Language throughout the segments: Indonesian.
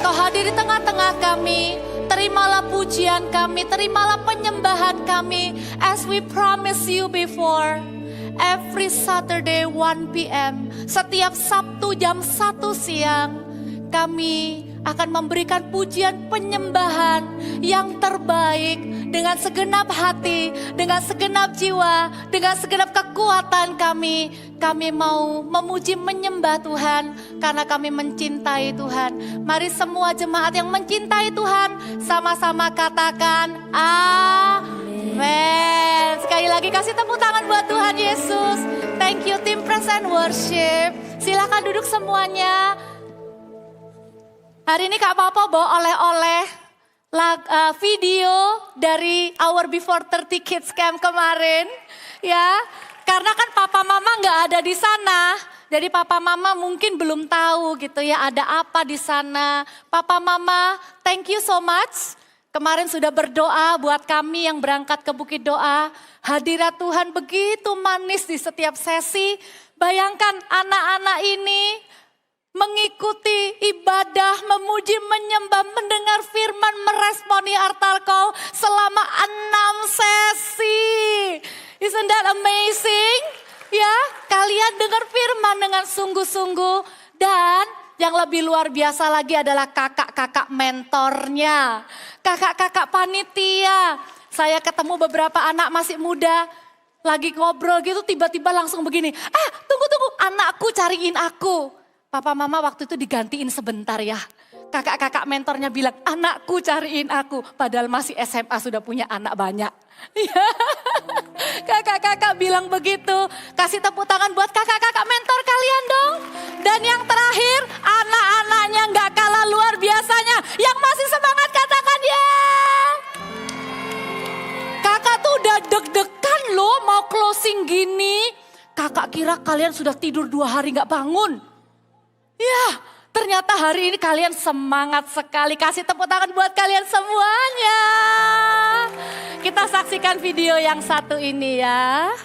Engkau hadir di tengah-tengah kami. Terimalah pujian kami, terimalah penyembahan kami. As we promise you before, every Saturday 1 p.m. Setiap Sabtu jam 1 siang, kami akan memberikan pujian penyembahan yang terbaik dengan segenap hati, dengan segenap jiwa, dengan segenap kekuatan kami. Kami mau memuji menyembah Tuhan karena kami mencintai Tuhan. Mari semua jemaat yang mencintai Tuhan sama-sama katakan amin. Sekali lagi kasih tepuk tangan buat Tuhan Yesus. Thank you tim Praise and Worship. Silakan duduk semuanya. Hari ini Kak Papa bawa oleh-oleh video dari Our Before 30 Kids Camp kemarin. Ya, karena kan Papa Mama nggak ada di sana. Jadi Papa Mama mungkin belum tahu gitu ya ada apa di sana. Papa Mama, thank you so much. Kemarin sudah berdoa buat kami yang berangkat ke Bukit Doa. Hadirat Tuhan begitu manis di setiap sesi. Bayangkan anak-anak ini mengikuti ibadah, memuji, menyembah, mendengar firman, meresponi altar call selama 6 sesi. Isn't that amazing? Ya, kalian dengar firman dengan sungguh-sungguh. Dan yang lebih luar biasa lagi adalah kakak-kakak mentornya. Kakak-kakak panitia. Saya ketemu beberapa anak masih muda. Lagi ngobrol gitu tiba-tiba langsung begini. Tunggu, anakku cariin aku. Papa Mama waktu itu digantiin sebentar ya. Kakak-kakak mentornya bilang, anakku cariin aku. Padahal masih SMA sudah punya anak banyak. Kakak-kakak bilang begitu. Kasih tepuk tangan buat kakak-kakak mentor kalian dong. Dan yang terakhir, anak-anaknya gak kalah luar biasanya. Yang masih semangat katakan ya. Kakak tuh udah deg-degan loh mau closing gini. Kakak kira kalian sudah tidur 2 hari gak bangun. Ya, ternyata hari ini kalian semangat sekali. Kasih tepuk tangan buat kalian semuanya. Kita saksikan video yang satu ini ya.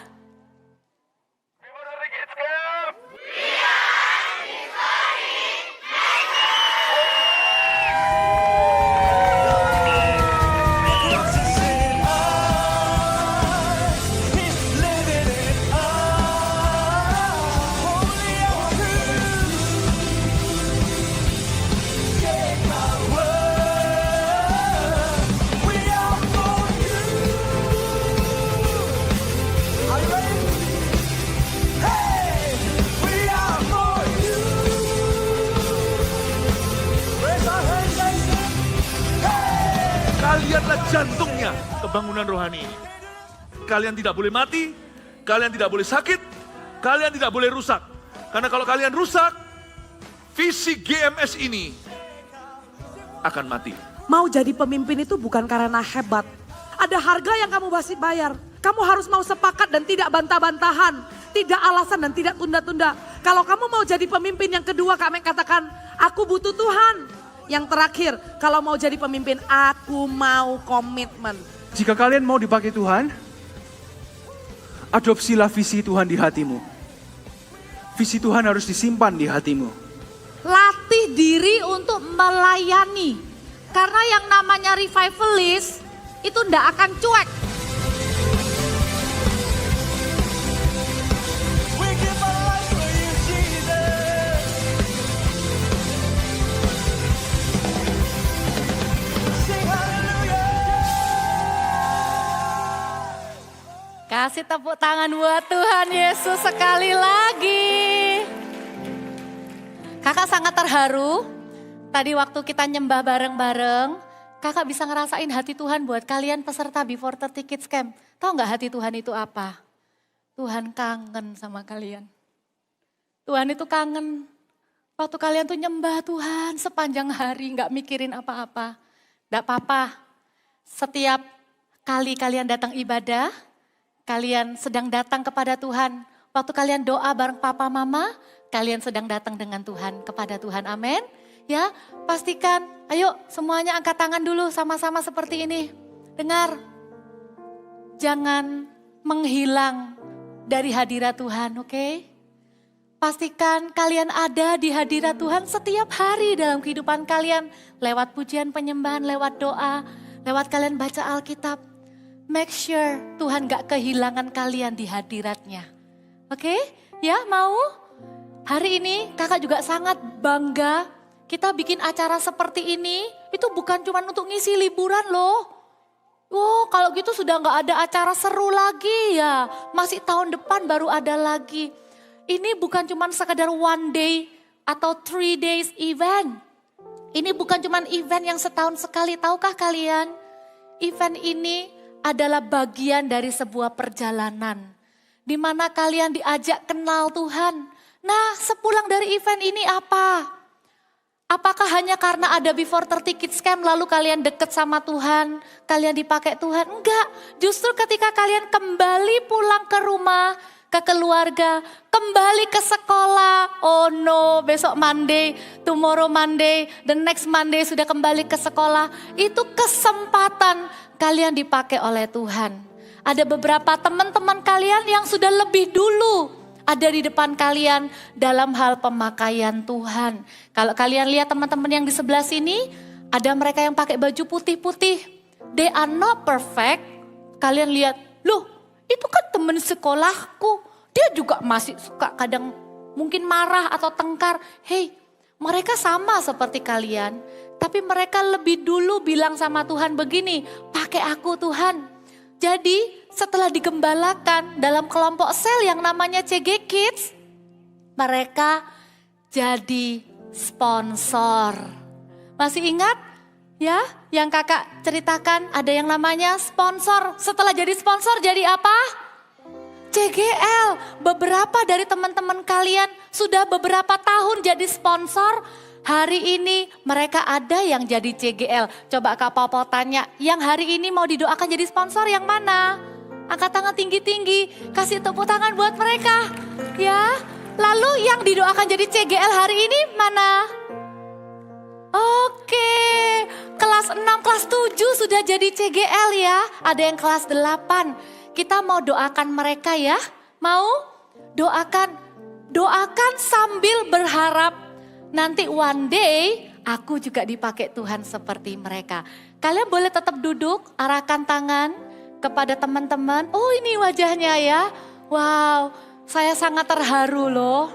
Kalianlah jantungnya kebangunan rohani ini. Kalian tidak boleh mati, kalian tidak boleh sakit, kalian tidak boleh rusak. Karena kalau kalian rusak, visi GMS ini akan mati. Mau jadi pemimpin itu bukan karena hebat. Ada harga yang kamu masih bayar. Kamu harus mau sepakat dan tidak bantah-bantahan. Tidak alasan dan tidak tunda-tunda. Kalau kamu mau jadi pemimpin yang kedua, kami katakan, aku butuh Tuhan. Yang terakhir, kalau mau jadi pemimpin, aku mau komitmen. Jika kalian mau dipakai Tuhan, adopsilah visi Tuhan di hatimu. Visi Tuhan harus disimpan di hatimu. Latih diri untuk melayani. Karena yang namanya revivalist itu ndak akan cuek. Kasih tepuk tangan buat Tuhan Yesus sekali lagi. Kakak sangat terharu. Tadi waktu kita nyembah bareng-bareng, kakak bisa ngerasain hati Tuhan buat kalian peserta Before 30 Kids Camp. Tahu gak hati Tuhan itu apa? Tuhan kangen sama kalian. Tuhan itu kangen. Waktu kalian tuh nyembah Tuhan sepanjang hari gak mikirin apa-apa. Gak apa-apa. Setiap kali kalian datang ibadah, kalian sedang datang kepada Tuhan. Waktu kalian doa bareng papa mama, kalian sedang datang dengan Tuhan, kepada Tuhan. Amin. Ya, pastikan. Ayo semuanya angkat tangan dulu sama-sama seperti ini. Dengar. Jangan menghilang dari hadirat Tuhan, oke? Pastikan kalian ada di hadirat Tuhan setiap hari dalam kehidupan kalian. Lewat pujian penyembahan, lewat doa, lewat kalian baca Alkitab. Make sure Tuhan gak kehilangan kalian di hadiratnya. Oke? Ya, mau? Hari ini kakak juga sangat bangga. Kita bikin acara seperti ini, itu bukan cuma untuk ngisi liburan loh. Oh, kalau gitu sudah gak ada acara seru lagi ya. Masih tahun depan baru ada lagi. Ini bukan cuma sekedar one day atau 3 days event. Ini bukan cuma event yang setahun sekali, tahukah kalian? Event ini adalah bagian dari sebuah perjalanan. Di mana kalian diajak kenal Tuhan. Nah, sepulang dari event ini apa? Apakah hanya karena ada before 30 kids camp lalu kalian deket sama Tuhan, kalian dipakai Tuhan? Enggak, justru ketika kalian kembali pulang ke rumah, ke keluarga, kembali ke sekolah. Oh no, besok Monday, tomorrow Monday, the next Monday sudah kembali ke sekolah. Itu kesempatan kalian dipakai oleh Tuhan. Ada beberapa teman-teman kalian yang sudah lebih dulu ada di depan kalian dalam hal pemakaian Tuhan. Kalau kalian lihat teman-teman yang di sebelah sini, ada mereka yang pakai baju putih-putih. They are not perfect. Kalian lihat, loh itu kan teman sekolahku. Dia juga masih suka kadang mungkin marah atau tengkar. Hey, mereka sama seperti kalian. Tapi mereka lebih dulu bilang sama Tuhan begini, pakai aku Tuhan. Jadi setelah digembalakan dalam kelompok sel yang namanya CG Kids, mereka jadi sponsor. Masih ingat ya yang kakak ceritakan ada yang namanya sponsor. Setelah jadi sponsor jadi apa? CGL. Beberapa dari teman-teman kalian sudah beberapa tahun jadi sponsor. Hari ini mereka ada yang jadi CGL. Coba Kak Popo tanya, yang hari ini mau didoakan jadi sponsor yang mana? Angkat tangan tinggi-tinggi, kasih tepuk tangan buat mereka. Ya, lalu yang didoakan jadi CGL hari ini mana? Oke, kelas 6, kelas 7 sudah jadi CGL ya. Ada yang kelas 8. Kita mau doakan mereka ya. Mau? Doakan sambil berharap nanti one day aku juga dipakai Tuhan seperti mereka. Kalian boleh tetap duduk, arahkan tangan kepada teman-teman. Oh ini wajahnya ya. Wow, saya sangat terharu loh.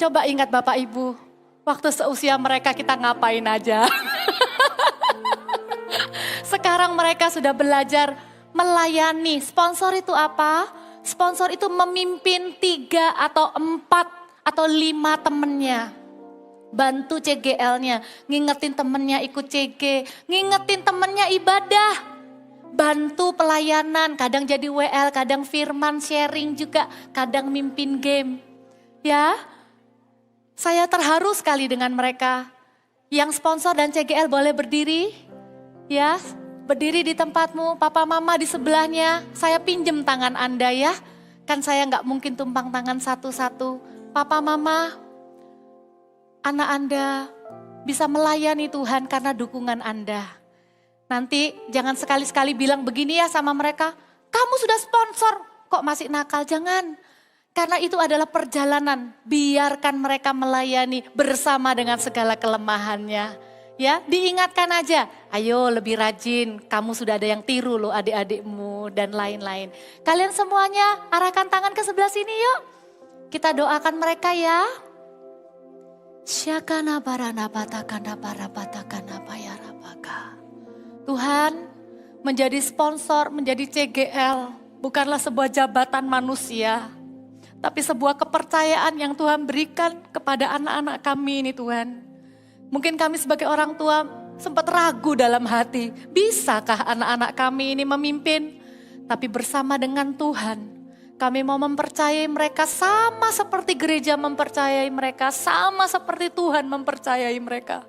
Coba ingat Bapak Ibu, waktu seusia mereka kita ngapain aja. Sekarang mereka sudah belajar melayani. Sponsor itu apa? Sponsor itu memimpin 3 atau 4 atau 5 temennya. Bantu CGL-nya, ngingetin temennya ikut CG, ngingetin temennya ibadah. Bantu pelayanan, kadang jadi WL, kadang firman sharing juga, kadang mimpin game. Ya, saya terharu sekali dengan mereka. Yang sponsor dan CGL boleh berdiri. Ya, berdiri di tempatmu, papa mama di sebelahnya. Saya pinjem tangan Anda ya. Kan saya nggak mungkin tumpang tangan satu-satu. Papa mama, anak Anda bisa melayani Tuhan karena dukungan Anda. Nanti jangan sekali-sekali bilang begini ya sama mereka. Kamu sudah sponsor, kok masih nakal? Jangan. Karena itu adalah perjalanan. Biarkan mereka melayani bersama dengan segala kelemahannya. Ya, diingatkan aja, ayo lebih rajin, kamu sudah ada yang tiru loh adik-adikmu dan lain-lain. Kalian semuanya arahkan tangan ke sebelah sini yuk. Kita doakan mereka ya. Syakana barana batakana para batakana bayara baka. Tuhan, menjadi sponsor, menjadi CGL bukanlah sebuah jabatan manusia. Tapi sebuah kepercayaan yang Tuhan berikan kepada anak-anak kami ini Tuhan. Mungkin kami sebagai orang tua sempat ragu dalam hati, bisakah anak-anak kami ini memimpin? Tapi bersama dengan Tuhan, kami mau mempercayai mereka sama seperti gereja mempercayai mereka, sama seperti Tuhan mempercayai mereka.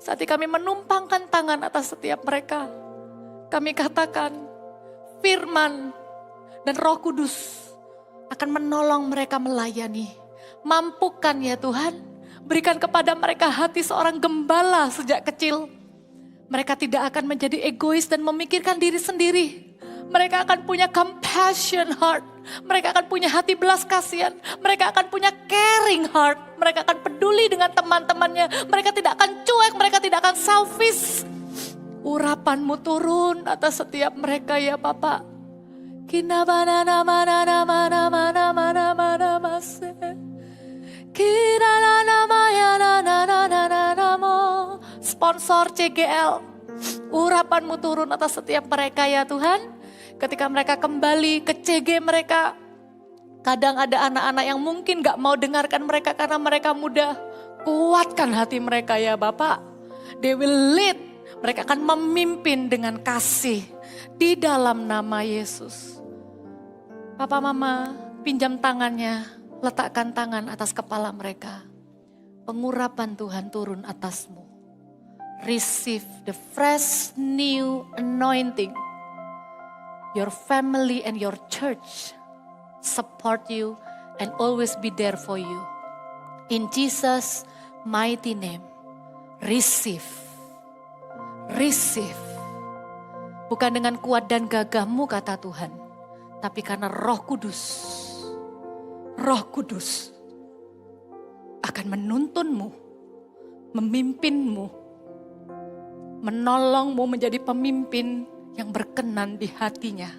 Saat kami menumpangkan tangan atas setiap mereka, kami katakan firman dan Roh Kudus akan menolong mereka melayani. Mampukan ya Tuhan. Berikan kepada mereka hati seorang gembala sejak kecil. Mereka tidak akan menjadi egois dan memikirkan diri sendiri. Mereka akan punya compassion heart. Mereka akan punya hati belas kasihan. Mereka akan punya caring heart. Mereka akan peduli dengan teman-temannya. Mereka tidak akan cuek, mereka tidak akan selfish. Urapan-Mu turun atas setiap mereka ya Bapak. Sponsor CGL, urapan-Mu turun atas setiap mereka ya Tuhan. Ketika mereka kembali ke CG mereka, kadang ada anak-anak yang mungkin gak mau dengarkan mereka karena mereka muda. Kuatkan hati mereka ya Bapak. They will lead. Mereka akan memimpin dengan kasih di dalam nama Yesus. Papa Mama, pinjam tangannya, letakkan tangan atas kepala mereka. Pengurapan Tuhan turun atasmu. Receive the fresh new anointing. Your family and your church support you and always be there for you. In Jesus' mighty name, receive. Receive. Bukan dengan kuat dan gagahmu kata Tuhan, tapi karena Roh Kudus. Roh Kudus akan menuntunmu, memimpinmu, menolongmu menjadi pemimpin yang berkenan di hatinya.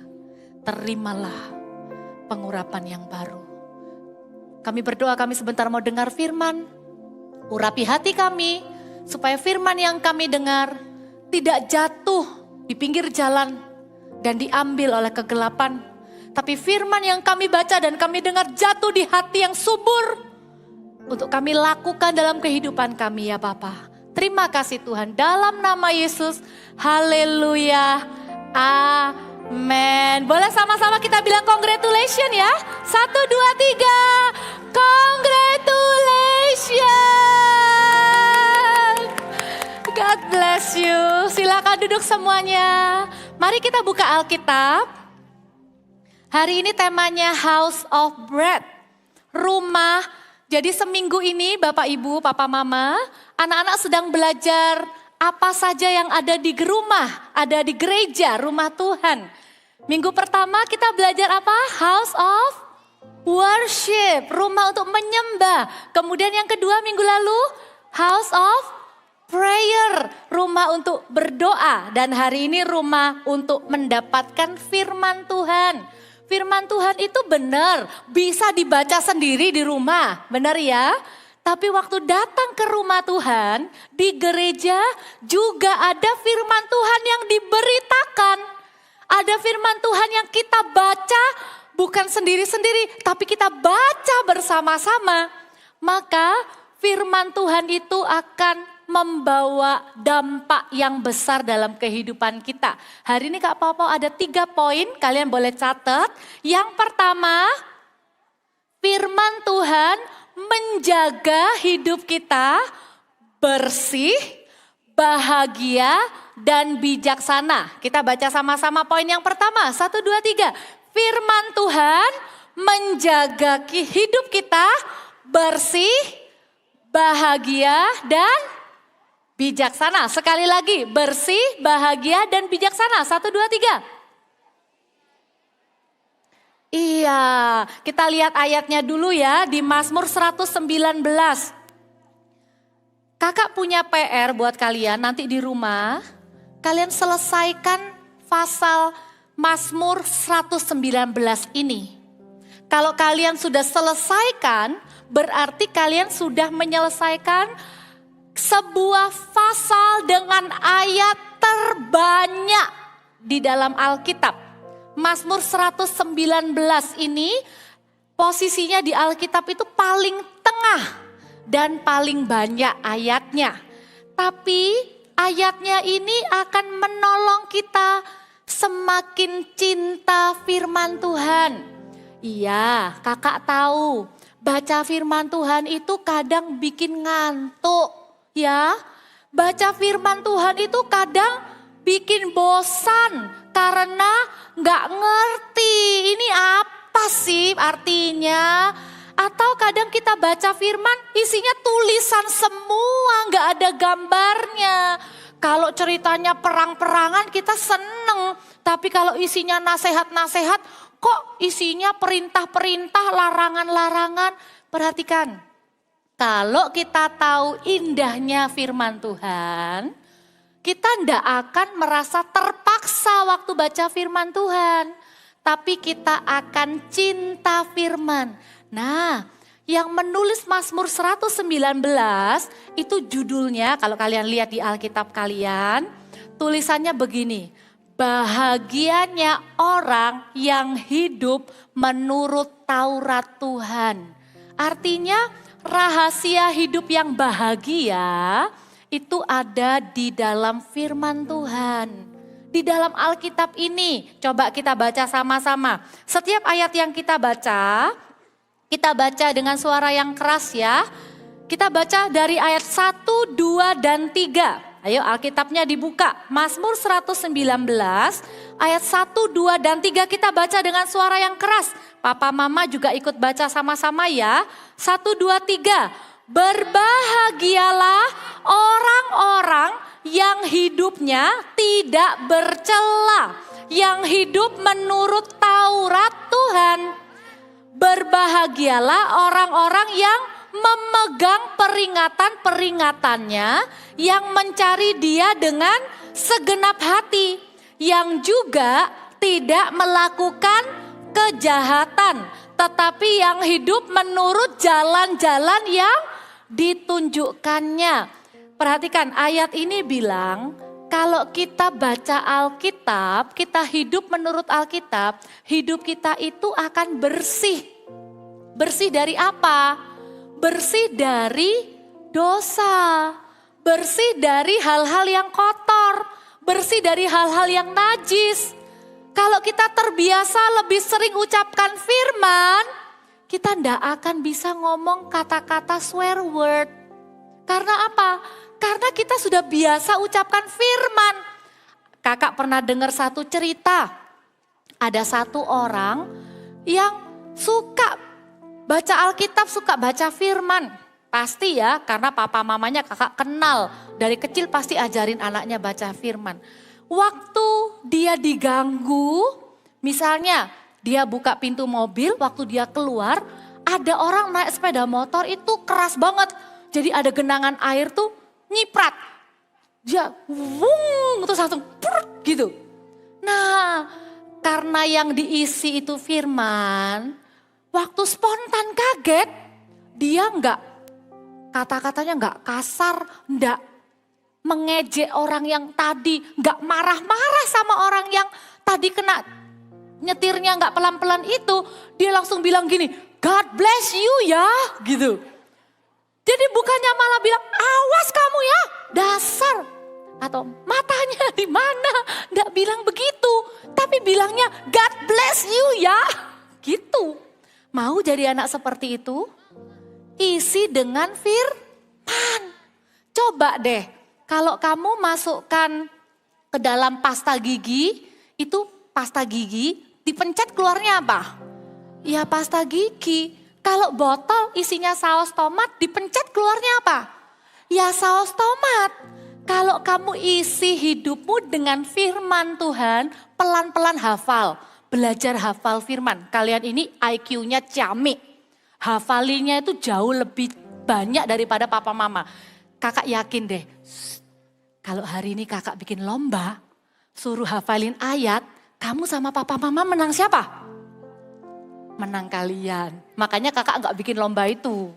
Terimalah pengurapan yang baru. Kami berdoa, kami sebentar mau dengar firman. Urapi hati kami supaya firman yang kami dengar tidak jatuh di pinggir jalan dan diambil oleh kegelapan. Tapi firman yang kami baca dan kami dengar jatuh di hati yang subur. Untuk kami lakukan dalam kehidupan kami ya Bapa. Terima kasih Tuhan, dalam nama Yesus. Haleluya. Amen. Boleh sama-sama kita bilang congratulations ya. 1, 2, 3. Congratulations. God bless you. Silakan duduk semuanya. Mari kita buka Alkitab. Hari ini temanya House of Bread. Rumah. Jadi seminggu ini Bapak Ibu, Papa Mama, anak-anak sedang belajar apa saja yang ada di rumah, ada di gereja, rumah Tuhan. Minggu pertama kita belajar apa? House of Worship, rumah untuk menyembah. Kemudian yang kedua minggu lalu, House of Prayer, rumah untuk berdoa. Dan hari ini rumah untuk mendapatkan firman Tuhan. Firman Tuhan itu benar, bisa dibaca sendiri di rumah, benar ya? Tapi waktu datang ke rumah Tuhan, di gereja juga ada firman Tuhan yang diberitakan. Ada firman Tuhan yang kita baca bukan sendiri-sendiri, tapi kita baca bersama-sama. Maka firman Tuhan itu akan membawa dampak yang besar dalam kehidupan kita. Hari ini Kak Papa ada 3 poin, kalian boleh catat. Yang pertama, firman Tuhan menjaga hidup kita bersih, bahagia, dan bijaksana. Kita baca sama-sama poin yang pertama, 1, 2, 3. Firman Tuhan menjaga hidup kita bersih, bahagia, dan bijaksana. Sekali lagi, bersih, bahagia, dan bijaksana. 1, 2, 3. Iya, kita lihat ayatnya dulu ya di Mazmur 119. Kakak punya PR buat kalian nanti di rumah. Kalian selesaikan pasal Mazmur 119 ini. Kalau kalian sudah selesaikan, berarti kalian sudah menyelesaikan sebuah pasal dengan ayat terbanyak di dalam Alkitab. Mazmur 119 ini posisinya di Alkitab itu paling tengah dan paling banyak ayatnya. Tapi ayatnya ini akan menolong kita semakin cinta firman Tuhan. Iya, kakak tahu baca firman Tuhan itu kadang bikin ngantuk. Ya, baca firman Tuhan itu kadang bikin bosan karena nggak ngerti ini apa sih artinya. Atau kadang kita baca firman isinya tulisan semua, nggak ada gambarnya. Kalau ceritanya perang-perangan kita seneng. Tapi kalau isinya nasihat-nasihat, kok isinya perintah-perintah, larangan-larangan. Perhatikan, kalau kita tahu indahnya firman Tuhan, kita tidak akan merasa terpaksa waktu baca firman Tuhan. Tapi kita akan cinta firman. Nah, yang menulis Mazmur 119 itu judulnya, kalau kalian lihat di Alkitab kalian, tulisannya begini. Bahagianya orang yang hidup menurut Taurat Tuhan. Artinya rahasia hidup yang bahagia itu ada di dalam firman Tuhan. Di dalam Alkitab ini, coba kita baca sama-sama. Setiap ayat yang kita baca dengan suara yang keras ya. Kita baca dari ayat 1, 2, dan 3. Ayo Alkitabnya dibuka. Mazmur 119 ayat 1, 2, dan 3 kita baca dengan suara yang keras. Papa mama juga ikut baca sama-sama ya. 1, 2, 3. Berbahagialah orang-orang yang hidupnya tidak bercela, yang hidup menurut Taurat Tuhan. Berbahagialah orang-orang yang memegang peringatan-peringatannya, yang mencari Dia dengan segenap hati, yang juga tidak melakukan kejahatan, tetapi yang hidup menurut jalan-jalan yang ditunjukkannya. Perhatikan ayat ini bilang, kalau kita baca Alkitab, kita hidup menurut Alkitab, hidup kita itu akan bersih. Bersih dari apa? Bersih dari dosa. Bersih dari hal-hal yang kotor. Bersih dari hal-hal yang najis. Kalau kita terbiasa lebih sering ucapkan firman, kita tidak akan bisa ngomong kata-kata swear word. Karena apa? Karena kita sudah biasa ucapkan firman. Kakak pernah dengar satu cerita. Ada satu orang yang suka baca Alkitab, suka baca firman. Pasti ya, karena papa mamanya kakak kenal. Dari kecil pasti ajarin anaknya baca firman. Waktu dia diganggu, misalnya dia buka pintu mobil, waktu dia keluar, ada orang naik sepeda motor itu keras banget. Jadi ada genangan air tuh nyiprat. Dia wung, terus langsung purut gitu. Nah, karena yang diisi itu firman, waktu spontan kaget, dia kata-katanya enggak kasar, enggak mengejek orang yang tadi, enggak marah-marah sama orang yang tadi kena nyetirnya enggak pelan-pelan itu. Dia langsung bilang gini, God bless you ya, gitu. Jadi bukannya malah bilang, awas kamu ya, dasar. Atau matanya di mana, enggak bilang begitu. Tapi bilangnya, God bless you ya, gitu. Mau jadi anak seperti itu? Isi dengan firman. Coba deh, kalau kamu masukkan ke dalam pasta gigi, itu pasta gigi, dipencet keluarnya apa? Ya pasta gigi. Kalau botol isinya saus tomat, dipencet keluarnya apa? Ya saus tomat. Kalau kamu isi hidupmu dengan firman Tuhan, pelan-pelan hafal. Belajar hafal firman. Kalian ini IQ-nya ciamik. Hafalinya itu jauh lebih banyak daripada papa mama. Kakak yakin deh, kalau hari ini kakak bikin lomba, suruh hafalin ayat, kamu sama papa mama menang siapa? Menang kalian. Makanya kakak enggak bikin lomba itu.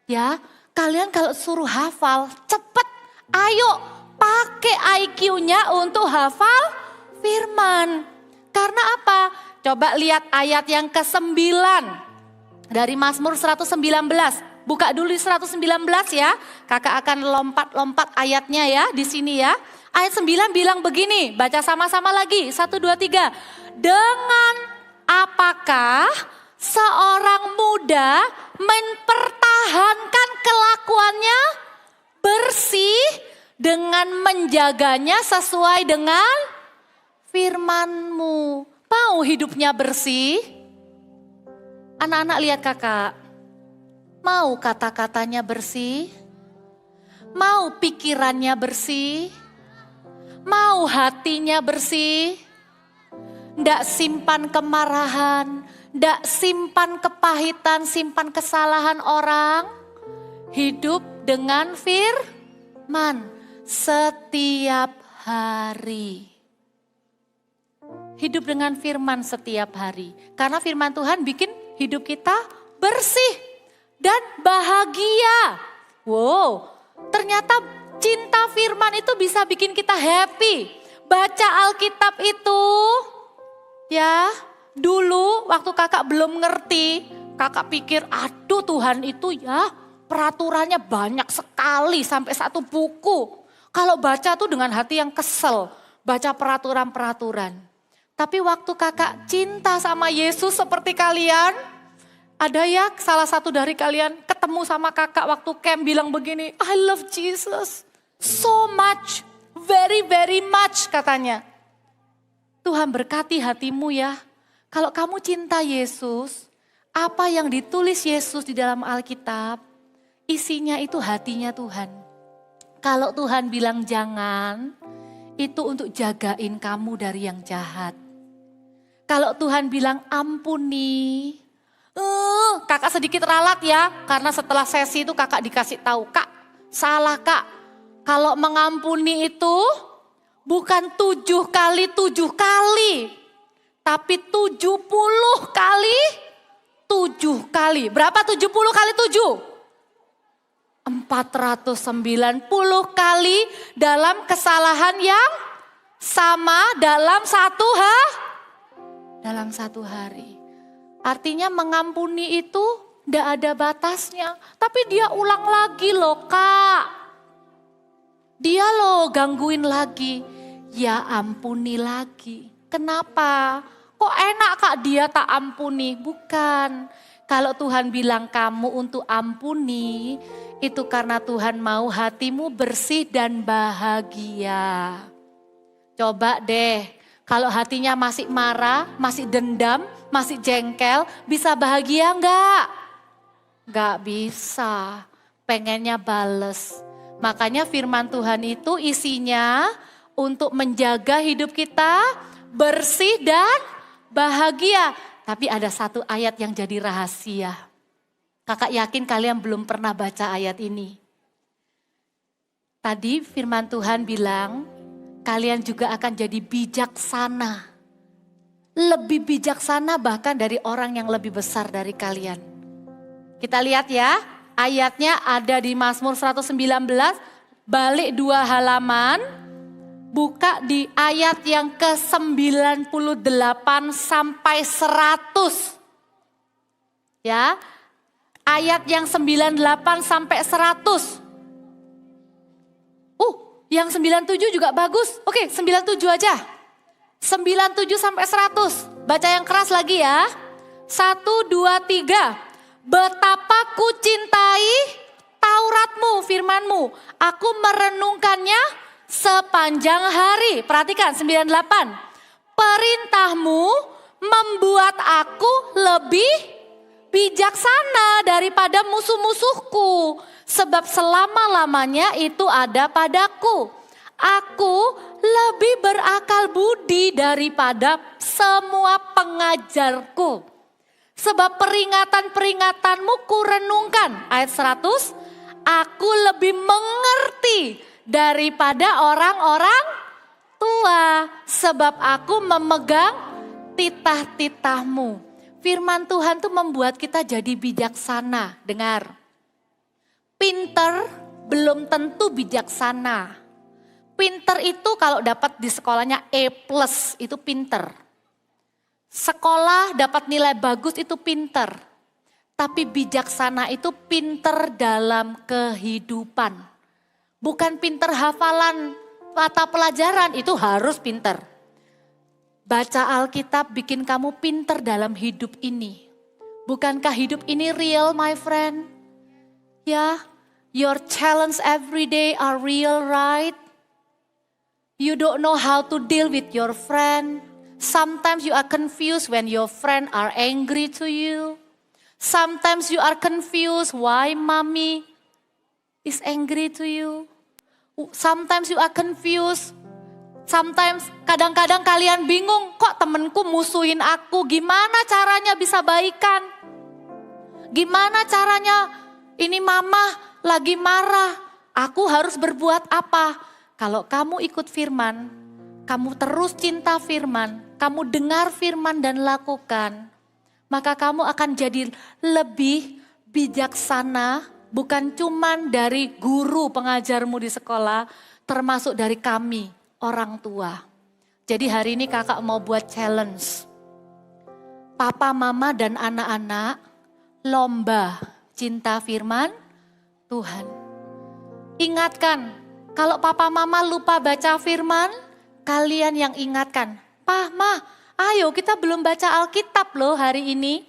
Ya, kalian kalau suruh hafal, cepet. Ayo, pakai IQ-nya untuk hafal firman. Karena apa? Coba lihat ayat yang ke-9 dari Mazmur 119. Buka dulu 119 ya. Kakak akan lompat-lompat ayatnya ya di sini ya. Ayat 9 bilang begini, baca sama-sama lagi. 1, 2, 3. Dengan apakah seorang muda mempertahankan kelakuannya bersih dengan menjaganya sesuai dengan firman-Mu. Mau hidupnya bersih? Anak-anak lihat kakak. Mau kata-katanya bersih? Mau pikirannya bersih? Mau hatinya bersih? Ndak simpan kemarahan, ndak simpan kepahitan, simpan kesalahan orang. Hidup dengan firman setiap hari. Hidup dengan firman setiap hari. Karena firman Tuhan bikin hidup kita bersih dan bahagia. Wow, ternyata cinta firman itu bisa bikin kita happy. Baca Alkitab itu, ya dulu waktu kakak belum ngerti, kakak pikir aduh Tuhan itu ya peraturannya banyak sekali sampai satu buku. Kalau baca tuh dengan hati yang kesel, baca peraturan-peraturan. Tapi waktu kakak cinta sama Yesus seperti kalian, ada ya salah satu dari kalian ketemu sama kakak waktu camp bilang begini, I love Jesus so much, very very much katanya. Tuhan berkati hatimu ya. Kalau kamu cinta Yesus, apa yang ditulis Yesus di dalam Alkitab, isinya itu hatinya Tuhan. Kalau Tuhan bilang jangan, itu untuk jagain kamu dari yang jahat. Kalau Tuhan bilang ampuni, kakak sedikit ralat ya, karena setelah sesi itu kakak dikasih tahu, kak salah kak, kalau mengampuni itu bukan 7 kali 7 kali, tapi 70 kali 7 kali. Berapa 70 kali 7? 490 kali dalam kesalahan yang sama dalam dalam satu hari. Artinya mengampuni itu tidak ada batasnya. Tapi dia ulang lagi loh kak. Dia loh gangguin lagi. Ya ampuni lagi. Kenapa? Kok enak kak dia tak ampuni? Bukan. Kalau Tuhan bilang kamu untuk ampuni, itu karena Tuhan mau hatimu bersih dan bahagia. Coba deh. Kalau hatinya masih marah, masih dendam, masih jengkel, bisa bahagia enggak? Enggak bisa, pengennya bales. Makanya firman Tuhan itu isinya untuk menjaga hidup kita bersih dan bahagia. Tapi ada satu ayat yang jadi rahasia. Kakak yakin kalian belum pernah baca ayat ini. Tadi firman Tuhan bilang, kalian juga akan jadi bijaksana. Lebih bijaksana bahkan dari orang yang lebih besar dari kalian. Kita lihat ya, ayatnya ada di Mazmur 119, balik 2 halaman, buka di ayat yang ke-98 sampai 100. Ya, ayat yang 98 sampai 100. Yang 97 juga bagus. Oke, 97 aja. 97 sampai 100. Baca yang keras lagi ya. 1, 2, 3. Betapa ku cintai Tauratmu, firmanmu. Aku merenungkannya sepanjang hari. Perhatikan 98. Perintahmu membuat aku lebih bijaksana daripada musuh-musuhku. Sebab selama-lamanya itu ada padaku. Aku lebih berakal budi daripada semua pengajarku. Sebab peringatan-peringatanmu kurenungkan. Ayat 100. Aku lebih mengerti daripada orang-orang tua. Sebab aku memegang titah-titahmu. Firman Tuhan tuh membuat kita jadi bijaksana. Dengar. Pinter belum tentu bijaksana. Pinter itu kalau dapat di sekolahnya A+, itu pinter. Sekolah dapat nilai bagus itu pinter. Tapi bijaksana itu pinter dalam kehidupan. Bukan pinter hafalan mata pelajaran, itu harus pinter. Baca Alkitab bikin kamu pinter dalam hidup ini. Bukankah hidup ini real, my friend? Ya, your challenge every day are real, right? You don't know how to deal with your friend. Sometimes you are confused when your friend are angry to you. Sometimes you are confused why mommy is angry to you. Sometimes you are confused Sometimes kadang-kadang kalian bingung, kok temenku musuhin aku, gimana caranya bisa baikan? Gimana caranya ini mama lagi marah, aku harus berbuat apa? Kalau kamu ikut firman, kamu terus cinta firman, kamu dengar firman dan lakukan, maka kamu akan jadi lebih bijaksana, bukan cuman dari guru pengajarmu di sekolah, termasuk dari kami, orang tua. Jadi hari ini kakak mau buat challenge. Papa, mama, dan anak-anak lomba cinta firman Tuhan. Ingatkan, kalau papa mama lupa baca firman, kalian yang ingatkan. Pah, mah, ayo kita belum baca Alkitab loh hari ini.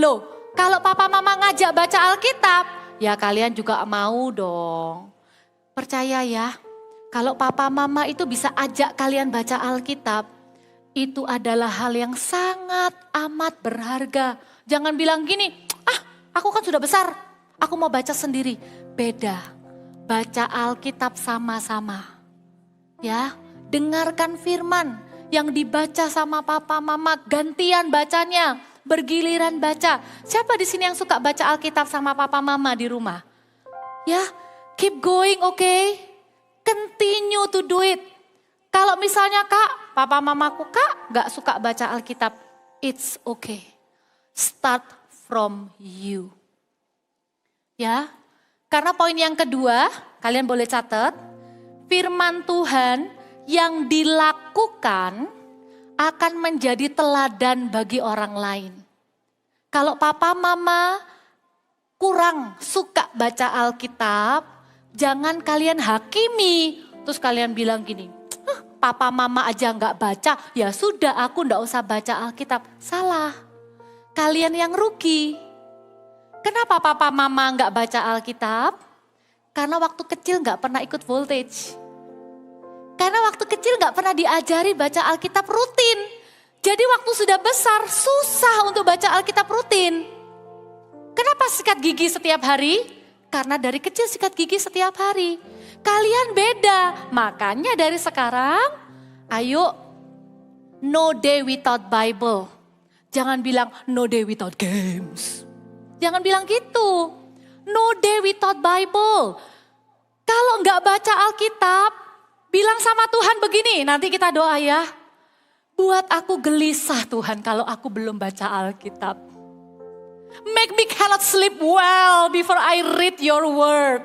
Loh, kalau papa mama ngajak baca Alkitab, ya kalian juga mau dong. Percaya ya. Kalau papa mama itu bisa ajak kalian baca Alkitab, itu adalah hal yang sangat amat berharga. Jangan bilang gini, aku kan sudah besar, aku mau baca sendiri. Beda, baca Alkitab sama-sama. Ya, dengarkan firman yang dibaca sama papa mama, gantian bacanya, bergiliran baca. Siapa di sini yang suka baca Alkitab sama papa mama di rumah? Ya, keep going, okay? Continue to do it. Kalau misalnya kak, papa mamaku kak gak suka baca Alkitab, it's okay. Start from you. Ya, karena poin yang kedua, kalian boleh catat, firman Tuhan yang dilakukan akan menjadi teladan bagi orang lain. Kalau papa mama kurang suka baca Alkitab, jangan kalian hakimi, terus kalian bilang gini, papa mama aja nggak baca, ya sudah aku nggak usah baca Alkitab. Salah, kalian yang rugi. Kenapa papa mama nggak baca Alkitab? Karena waktu kecil nggak pernah ikut voltage. Karena waktu kecil nggak pernah diajari baca Alkitab rutin. Jadi waktu sudah besar susah untuk baca Alkitab rutin. Kenapa sikat gigi setiap hari? Karena dari kecil sikat gigi setiap hari. Kalian beda. Makanya dari sekarang, ayo no day without Bible. Jangan bilang no day without games. Jangan bilang gitu. No day without Bible. Kalau nggak baca Alkitab, bilang sama Tuhan begini, nanti kita doa ya. Buat aku gelisah Tuhan kalau aku belum baca Alkitab. Make me cannot sleep well before I read your word.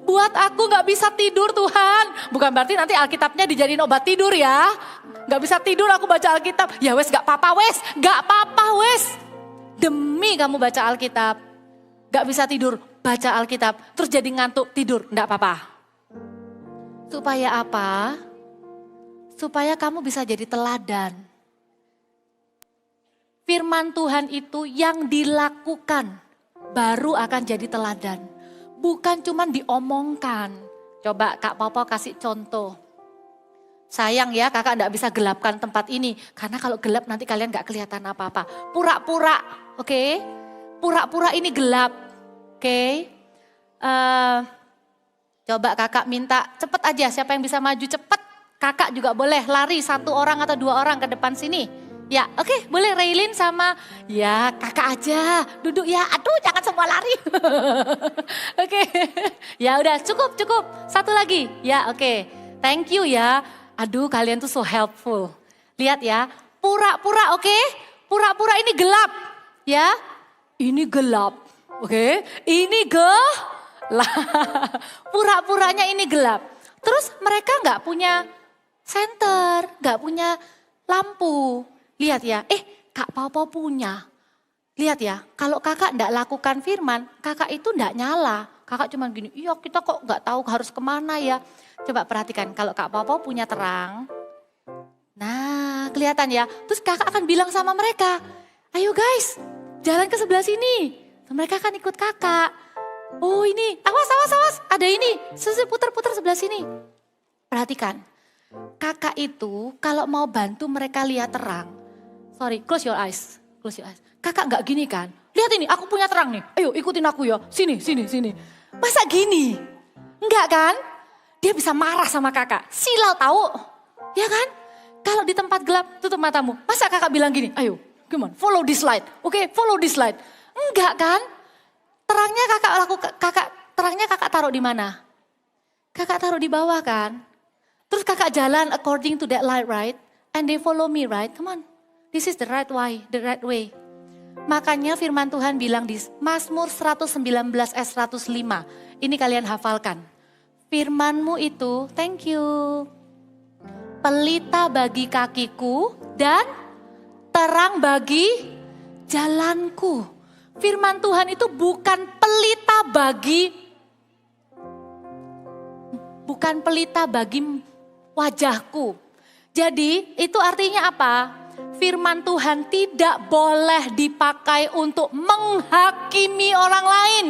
Buat aku gak bisa tidur Tuhan. Bukan berarti nanti Alkitabnya dijadiin obat tidur ya. Gak bisa tidur aku baca Alkitab. Ya wes gak apa-apa wes. Gak apa-apa wes. Demi kamu baca Alkitab. Gak bisa tidur baca Alkitab. Terus jadi ngantuk tidur. Gak apa-apa. Supaya apa? Supaya kamu bisa jadi teladan. Firman Tuhan itu yang dilakukan baru akan jadi teladan. Bukan cuma diomongkan. Coba Kak Popo kasih contoh. Sayang ya kakak enggak bisa gelapkan tempat ini. Karena kalau gelap nanti kalian enggak kelihatan apa-apa. Pura-pura, oke? Pura-pura ini gelap, oke? Coba kakak minta cepet aja siapa yang bisa maju cepet. Kakak juga boleh lari 1 orang atau 2 orang ke depan sini. Ya, oke, boleh Raylin sama ya kakak aja. Duduk ya. Aduh, jangan semua lari. Oke. Ya udah, cukup. 1 lagi. Ya, oke. Thank you ya. Aduh, kalian tuh so helpful. Lihat ya. Pura-pura, oke? Pura-pura ini gelap. Ya. Ini gelap. Oke? Ini gelap. Pura-puranya ini gelap. Terus mereka nggak punya senter, nggak punya lampu. Lihat ya, Kak Popo punya. Lihat ya, kalau kakak enggak lakukan firman, kakak itu enggak nyala. Kakak cuma gini, iya kita kok enggak tahu harus kemana ya. Coba perhatikan, kalau Kak Popo punya terang. Nah, kelihatan ya. Terus kakak akan bilang sama mereka, ayo guys, jalan ke sebelah sini. Mereka akan ikut kakak. Oh ini, awas, ada ini. Putar-putar sebelah sini. Perhatikan, kakak itu kalau mau bantu mereka lihat terang, sorry, close your eyes. Kakak nggak gini kan? Lihat ini, aku punya terang nih. Ayo ikutin aku ya. Sini. Masa gini? Enggak kan? Dia bisa marah sama kakak. Silau tahu. Ya kan? Kalau di tempat gelap, tutup matamu. Masa kakak bilang gini, ayo gimana, follow this light. Oke, follow this light. Enggak kan? Terangnya kakak taruh di mana? Kakak taruh di bawah kan? Terus kakak jalan according to that light, right? And they follow me, right? Come on. This is the right way. Makanya firman Tuhan bilang di Mazmur 119 ayat 105. Ini kalian hafalkan. Firman-Mu itu, thank you. Pelita bagi kakiku dan terang bagi jalanku. Firman Tuhan itu bukan pelita bagi wajahku. Jadi itu artinya apa? Firman Tuhan tidak boleh dipakai untuk menghakimi orang lain.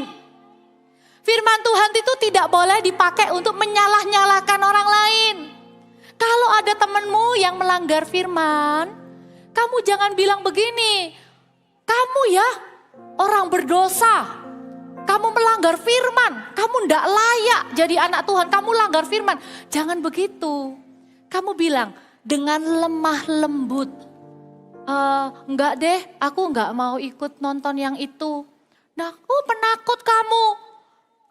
Firman Tuhan itu tidak boleh dipakai untuk menyalah-nyalahkan orang lain. Kalau ada temanmu yang melanggar firman, kamu jangan bilang begini, kamu ya orang berdosa, kamu melanggar firman, kamu tidak layak jadi anak Tuhan, kamu langgar firman. Jangan begitu. Kamu bilang dengan lemah lembut, enggak deh, aku enggak mau ikut nonton yang itu. Nah, aku penakut kamu.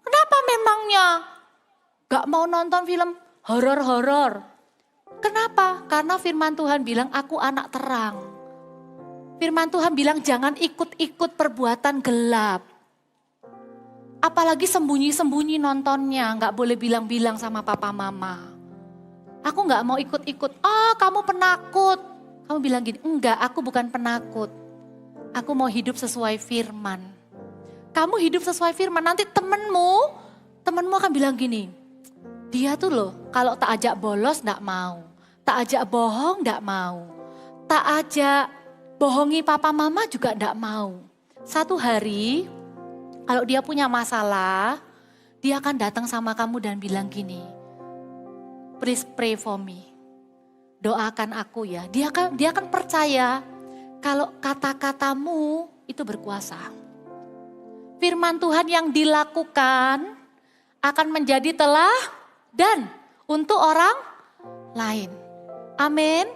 Kenapa memangnya? Enggak mau nonton film horor-horor. Kenapa? Karena firman Tuhan bilang aku anak terang. Firman Tuhan bilang jangan ikut-ikut perbuatan gelap. Apalagi sembunyi-sembunyi nontonnya, enggak boleh bilang-bilang sama papa mama. Aku enggak mau ikut-ikut, kamu penakut. Kamu bilang gini, enggak, aku bukan penakut. Aku mau hidup sesuai firman. Kamu hidup sesuai firman, nanti temenmu akan bilang gini, dia tuh loh kalau tak ajak bolos enggak mau. Tak ajak bohong enggak mau. Tak ajak bohongi papa mama juga enggak mau. Satu hari kalau dia punya masalah, dia akan datang sama kamu dan bilang gini, please pray for me. Doakan aku ya. Dia akan percaya kalau kata-katamu itu berkuasa. Firman Tuhan yang dilakukan akan menjadi teladan untuk orang lain. Amin.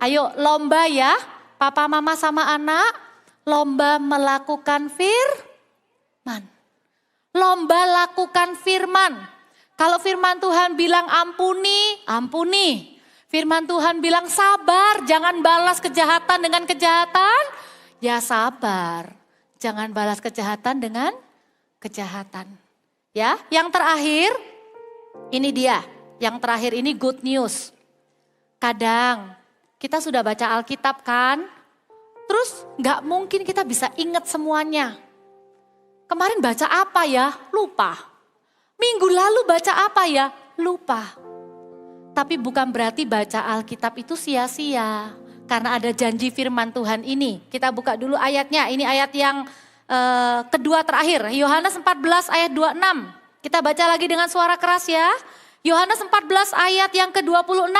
Ayo lomba ya, papa mama sama anak, lomba melakukan firman. Lomba lakukan firman. Kalau firman Tuhan bilang ampuni, ampuni. Firman Tuhan bilang sabar, jangan balas kejahatan dengan kejahatan. Ya sabar, jangan balas kejahatan dengan kejahatan. Ya, yang terakhir, ini dia. Yang terakhir ini good news. Kadang kita sudah baca Alkitab kan, terus gak mungkin kita bisa ingat semuanya. Kemarin baca apa ya? Lupa. Minggu lalu baca apa ya? Lupa. Tapi bukan berarti baca Alkitab itu sia-sia. Karena ada janji firman Tuhan ini. Kita buka dulu ayatnya. Ini ayat yang kedua terakhir. Yohanes 14 ayat 26. Kita baca lagi dengan suara keras ya. Yohanes 14 ayat yang ke-26.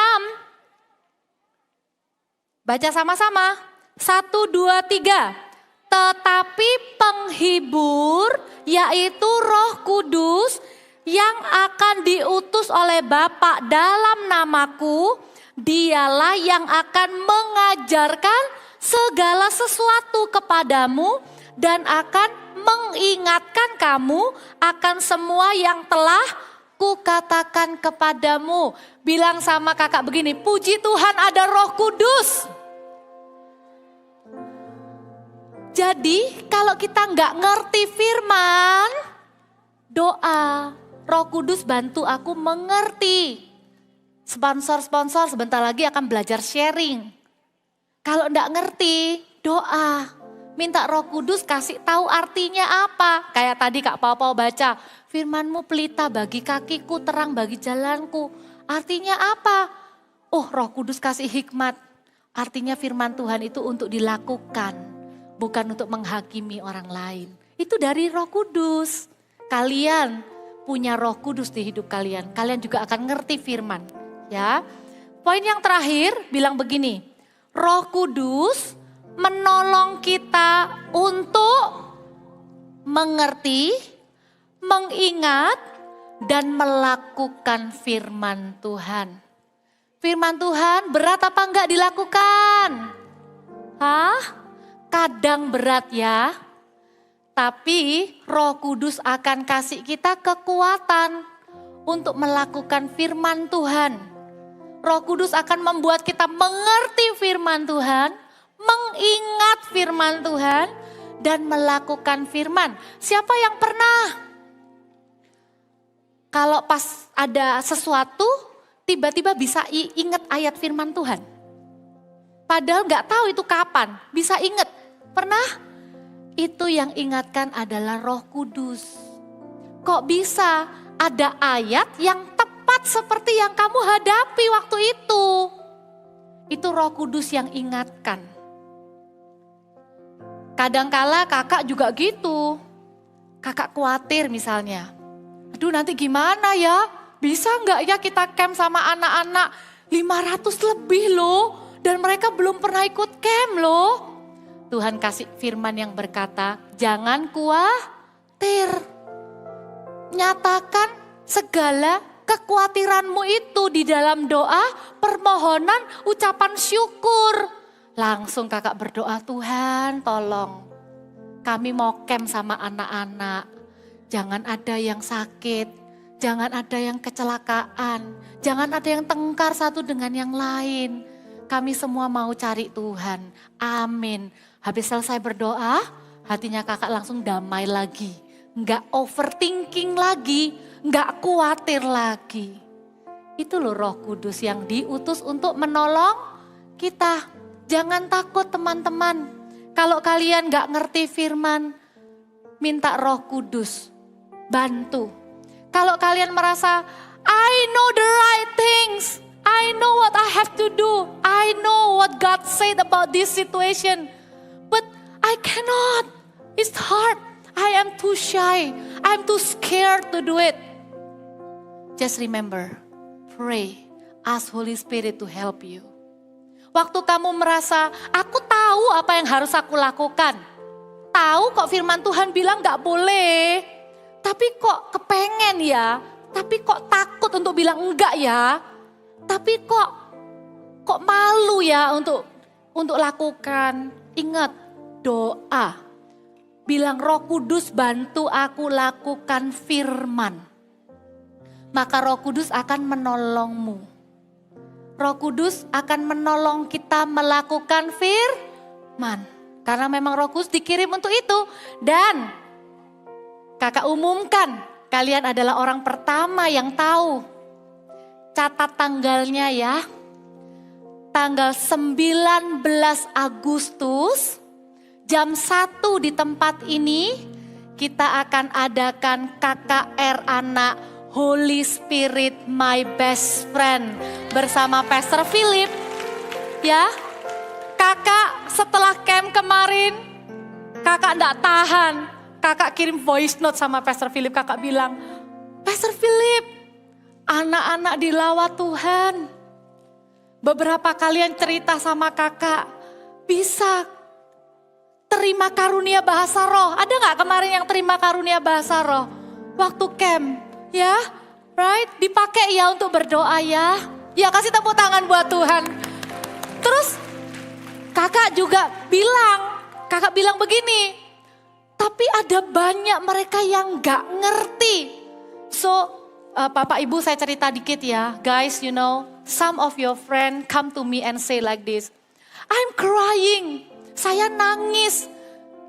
Baca sama-sama. 1, 2, 3. Tetapi penghibur yaitu Roh Kudus yang akan diutus oleh Bapa dalam namaku, dialah yang akan mengajarkan segala sesuatu kepadamu dan akan mengingatkan kamu akan semua yang telah kukatakan kepadamu. Bilang sama kakak begini, puji Tuhan ada Roh Kudus. Jadi kalau kita nggak ngerti firman, doa, Roh Kudus bantu aku mengerti. Sponsor-sponsor sebentar lagi akan belajar sharing. Kalau nggak ngerti, doa. Minta Roh Kudus kasih tahu artinya apa. Kayak tadi Kak Pau baca, firman-Mu pelita bagi kakiku, terang bagi jalanku. Artinya apa? Oh, Roh Kudus kasih hikmat. Artinya firman Tuhan itu untuk dilakukan, bukan untuk menghakimi orang lain. Itu dari Roh Kudus. Kalian punya Roh Kudus di hidup kalian. Kalian juga akan ngerti firman. Ya. Poin yang terakhir bilang begini. Roh Kudus menolong kita untuk mengerti, mengingat, dan melakukan firman Tuhan. Firman Tuhan berat apa enggak dilakukan? Hah? Kadang berat ya. Tapi Roh Kudus akan kasih kita kekuatan untuk melakukan firman Tuhan. Roh Kudus akan membuat kita mengerti firman Tuhan, mengingat firman Tuhan, dan melakukan firman. Siapa yang pernah kalau pas ada sesuatu tiba-tiba bisa ingat ayat firman Tuhan? Padahal gak tahu itu kapan, bisa ingat. Pernah? Itu yang ingatkan adalah Roh Kudus. Kok bisa ada ayat yang tepat seperti yang kamu hadapi waktu itu? Itu Roh Kudus yang ingatkan. Kadangkala kakak juga gitu. Kakak khawatir misalnya. Aduh nanti gimana ya? Bisa nggak ya kita camp sama anak-anak 500 lebih loh. Dan mereka belum pernah ikut camp loh. Tuhan kasih firman yang berkata, jangan khawatir. Nyatakan segala kekhawatiranmu itu di dalam doa, permohonan, ucapan syukur. Langsung kakak berdoa, Tuhan tolong kami mau camp sama anak-anak. Jangan ada yang sakit, jangan ada yang kecelakaan, jangan ada yang tengkar satu dengan yang lain. Kami semua mau cari Tuhan, amin. Habis selesai berdoa, hatinya kakak langsung damai lagi. Enggak overthinking lagi, enggak khawatir lagi. Itu loh Roh Kudus yang diutus untuk menolong kita. Jangan takut teman-teman. Kalau kalian enggak ngerti firman, minta Roh Kudus bantu. Kalau kalian merasa, I know the right things. I know what I have to do. I know what God said about this situation. But I cannot. It's hard. I am too shy. I'm too scared to do it. Just remember, pray. Ask Holy Spirit to help you. Waktu kamu merasa, aku tahu apa yang harus aku lakukan. Tahu kok firman Tuhan bilang gak boleh. Tapi kok kepengen ya. Tapi kok takut untuk bilang enggak ya. Tapi kok malu ya untuk lakukan. Ingat, doa. Bilang Roh Kudus bantu aku lakukan firman. Maka Roh Kudus akan menolongmu. Roh Kudus akan menolong kita melakukan firman. Karena memang Roh Kudus dikirim untuk itu. Dan kakak umumkan, kalian adalah orang pertama yang tahu. Catat tanggalnya ya. Tanggal 19 Agustus jam 1 di tempat ini kita akan adakan KKR anak Holy Spirit My Best Friend bersama Pastor Philip. Ya, kakak setelah camp kemarin, kakak enggak tahan. Kakak kirim voice note sama Pastor Philip, kakak bilang, Pastor Philip, anak-anak dilawat Tuhan. Beberapa kalian cerita sama kakak, bisa terima karunia bahasa roh. Ada gak kemarin yang terima karunia bahasa roh? Waktu camp, ya, right? Dipakai ya untuk berdoa ya. Ya kasih tepuk tangan buat Tuhan. Terus kakak juga bilang, kakak bilang begini, tapi ada banyak mereka yang gak ngerti. So, Bapak Ibu saya cerita dikit ya. Guys, you know, some of your friend come to me and say like this. I'm crying, saya nangis.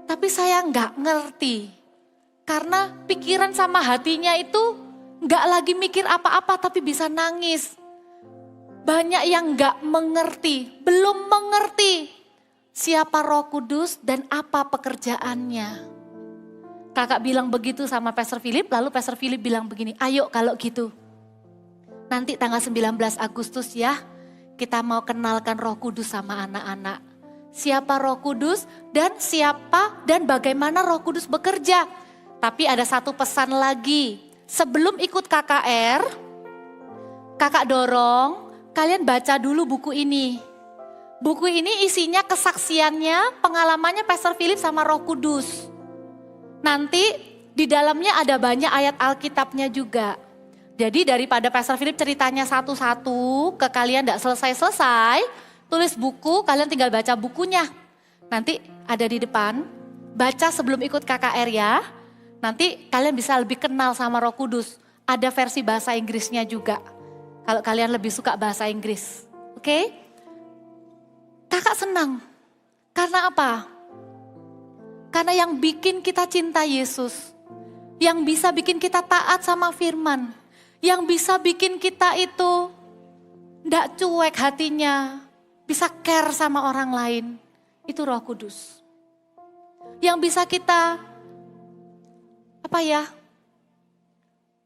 Tapi saya gak ngerti. Karena pikiran sama hatinya itu gak lagi mikir apa-apa tapi bisa nangis. Banyak yang gak mengerti, belum mengerti siapa Roh Kudus dan apa pekerjaannya. Kakak bilang begitu sama Pastor Philip, lalu Pastor Philip bilang begini, ayo kalau gitu. Nanti tanggal 19 Agustus ya, kita mau kenalkan Roh Kudus sama anak-anak. Siapa Roh Kudus dan siapa dan bagaimana Roh Kudus bekerja. Tapi ada satu pesan lagi, sebelum ikut KKR, kakak dorong kalian baca dulu buku ini. Buku ini isinya kesaksiannya, pengalamannya Pastor Philip sama Roh Kudus. Nanti di dalamnya ada banyak ayat Alkitabnya juga. Jadi daripada Pastor Philip ceritanya satu-satu ke kalian gak selesai-selesai, tulis buku, kalian tinggal baca bukunya. Nanti ada di depan, baca sebelum ikut KKR ya. Nanti kalian bisa lebih kenal sama Roh Kudus. Ada versi bahasa Inggrisnya juga. Kalau kalian lebih suka bahasa Inggris. Oke? Kakak senang. Karena apa? Karena yang bikin kita cinta Yesus. Yang bisa bikin kita taat sama firman. Yang bisa bikin kita itu ndak cuek hatinya. Bisa care sama orang lain. Itu Roh Kudus. Yang bisa kita,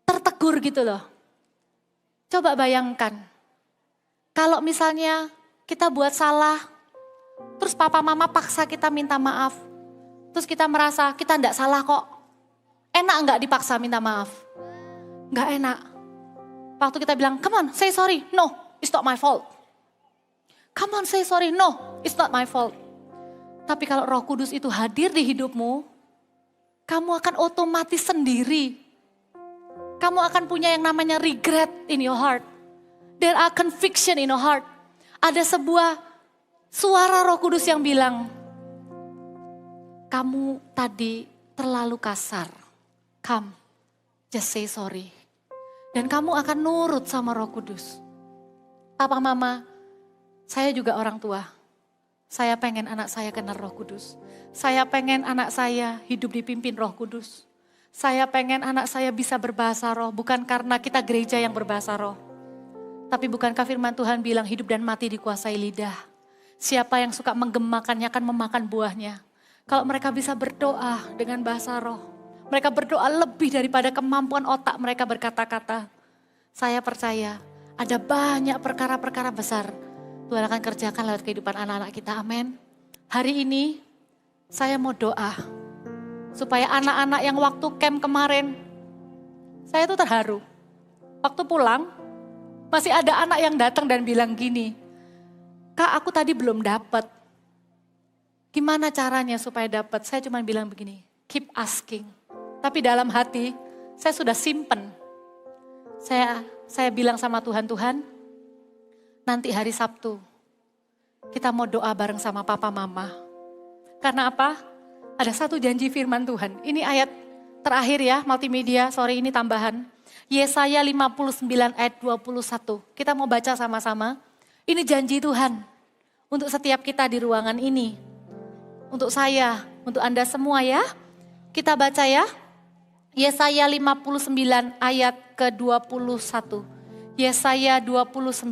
tertegur gitu loh. Coba bayangkan. Kalau misalnya kita buat salah, terus papa mama paksa kita minta maaf. Terus kita merasa kita ndak salah kok. Enak nggak dipaksa minta maaf? Nggak enak. Waktu kita bilang, come on say sorry. No, it's not my fault. Come on say sorry. No, it's not my fault. Tapi kalau Roh Kudus itu hadir di hidupmu, kamu akan otomatis sendiri. Kamu akan punya yang namanya regret in your heart. There are conviction in your heart. Ada sebuah suara Roh Kudus yang bilang, kamu tadi terlalu kasar. Come, just say sorry. Dan kamu akan nurut sama Roh Kudus. Papa mama, saya juga orang tua. Saya pengen anak saya kenal Roh Kudus. Saya pengen anak saya hidup dipimpin Roh Kudus. Saya pengen anak saya bisa berbahasa roh. Bukan karena kita gereja yang berbahasa roh. Tapi bukankah firman Tuhan bilang hidup dan mati dikuasai lidah. Siapa yang suka menggemakannya akan memakan buahnya. Kalau mereka bisa berdoa dengan bahasa roh. Mereka berdoa lebih daripada kemampuan otak mereka berkata-kata. Saya percaya ada banyak perkara-perkara besar Tuhan akan kerjakan lewat kehidupan anak-anak kita. Amin. Hari ini saya mau doa. Supaya anak-anak yang waktu camp kemarin, saya tuh terharu. Waktu pulang, masih ada anak yang datang dan bilang gini, Kak aku tadi belum dapat. Gimana caranya supaya dapat? Saya cuma bilang begini, keep asking. Tapi dalam hati, saya sudah simpen. Saya bilang sama Tuhan, Tuhan, nanti hari Sabtu, kita mau doa bareng sama papa mama. Karena apa? Ada satu janji firman Tuhan. Ini ayat terakhir ya, multimedia, sorry ini tambahan. Yesaya 59 ayat 21. Kita mau baca sama-sama. Ini janji Tuhan untuk setiap kita di ruangan ini. Untuk saya, untuk Anda semua ya. Kita baca ya. Yesaya 59 ayat ke-21. Yesaya 29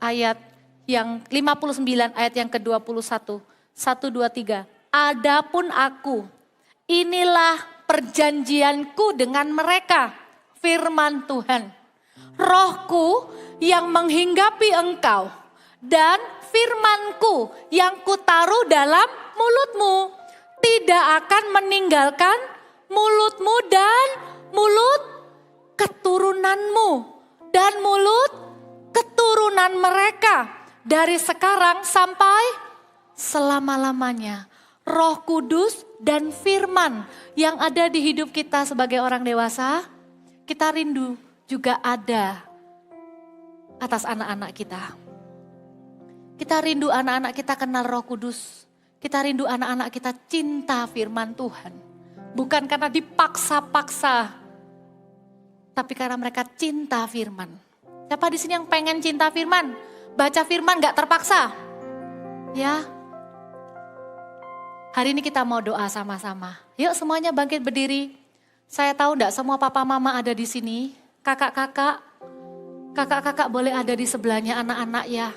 ayat yang 59 ayat yang ke-21. 1, 2, 3. Adapun aku, inilah perjanjianku dengan mereka, firman Tuhan. Rohku yang menghinggapi engkau dan firmanku yang kutaruh dalam mulutmu tidak akan meninggalkan mulutmu dan mulut keturunanmu dan mulut keturunan mereka dari sekarang sampai selama-lamanya. Roh Kudus dan firman yang ada di hidup kita sebagai orang dewasa, kita rindu juga ada atas anak-anak kita. Kita rindu anak-anak kita kenal Roh Kudus. Kita rindu anak-anak kita cinta firman Tuhan. Bukan karena dipaksa-paksa, tapi karena mereka cinta firman. Siapa di sini yang pengen cinta firman? Baca firman gak terpaksa? Ya. Hari ini kita mau doa sama-sama. Yuk semuanya bangkit berdiri. Saya tahu enggak semua papa mama ada di sini. Kakak-kakak boleh ada di sebelahnya anak-anak ya.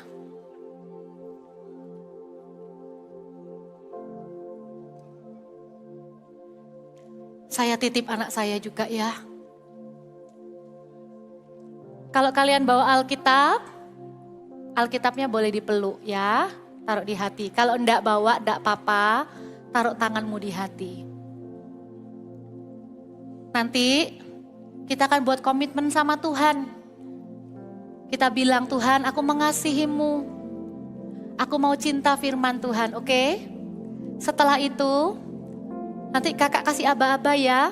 Saya titip anak saya juga ya. Kalau kalian bawa Alkitab, Alkitabnya boleh dipeluk ya. Taruh di hati. Kalau enggak bawa, enggak apa-apa. Taruh tanganmu di hati. Nanti kita akan buat komitmen sama Tuhan. Kita bilang, Tuhan aku mengasihimu. Aku mau cinta firman Tuhan, oke? Setelah itu, nanti kakak kasih aba-aba ya.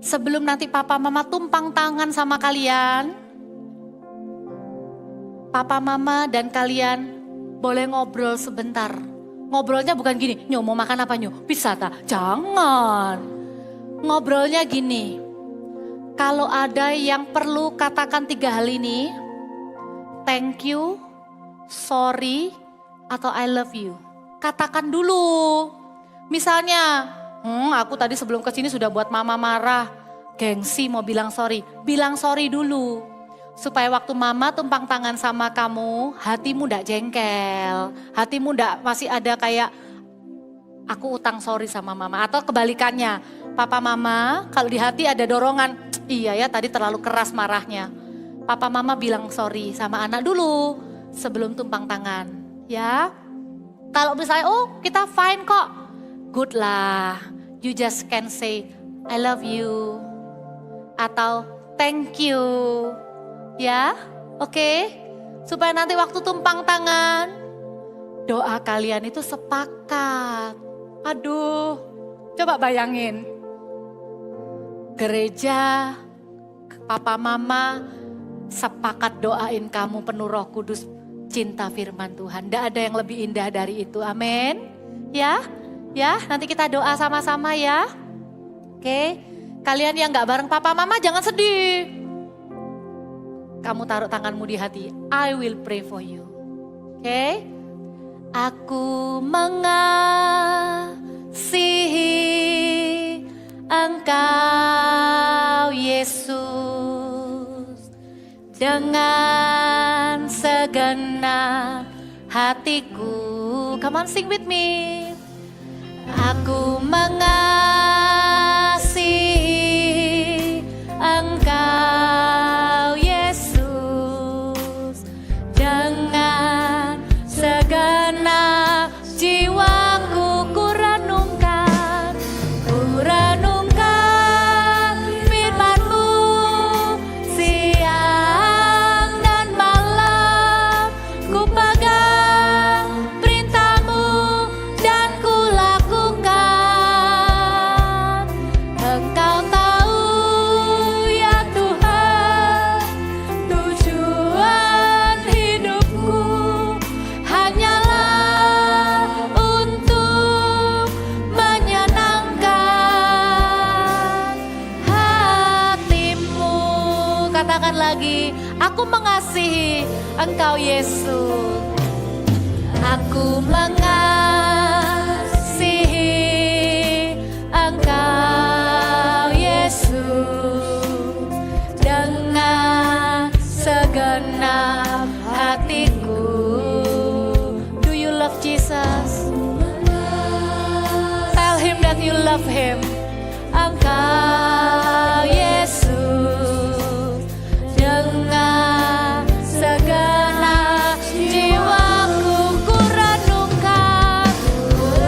Sebelum nanti papa mama tumpang tangan sama kalian, papa mama dan kalian boleh ngobrol sebentar. Ngobrolnya bukan gini, Nyo mau makan apa Nyo? Bisa tak? Jangan. Ngobrolnya gini, kalau ada yang perlu katakan 3 hal ini, thank you, sorry, atau I love you. Katakan dulu. Misalnya, aku tadi sebelum kesini sudah buat mama marah. Gengsi mau bilang sorry. Bilang sorry dulu. Supaya waktu mama tumpang tangan sama kamu, hatimu ndak jengkel. Hatimu ndak masih ada kayak, aku utang sorry sama mama. Atau kebalikannya, papa mama kalau di hati ada dorongan, iya ya tadi terlalu keras marahnya. Papa mama bilang sorry sama anak dulu sebelum tumpang tangan. Ya, kalau misalnya kita fine kok, good lah. You just can say I love you atau thank you. Ya, oke. Supaya nanti waktu tumpang tangan, doa kalian itu sepakat. Aduh, coba bayangin. Gereja, papa mama sepakat doain kamu penuh Roh Kudus, cinta firman Tuhan. Tidak ada yang lebih indah dari itu, amin. Ya, nanti kita doa sama-sama ya. Oke, kalian yang gak bareng papa mama jangan sedih. Kamu taruh tanganmu di hati, I will pray for you. Oke, aku mengasihi Engkau Yesus dengan segenap hatiku. Come on, sing with me. Aku mengasihi Engkau Yesus dengan segenap jiwaku. Ku renungkan firman-Mu siang dan malam. Ku pegang perintah-Mu dan ku lakukan. Engkau tahu ya Tuhan, tujuan hidupku hanyalah untuk menyenangkan hati-Mu. Katakan lagi, aku mengasihi Engkau Yesus. Aku mengasihi Engkau Yesus dengan segenap hatiku. Do you love Jesus? Tell him that you love him. Engkau Yesus dengan segenap jiwaku. Ku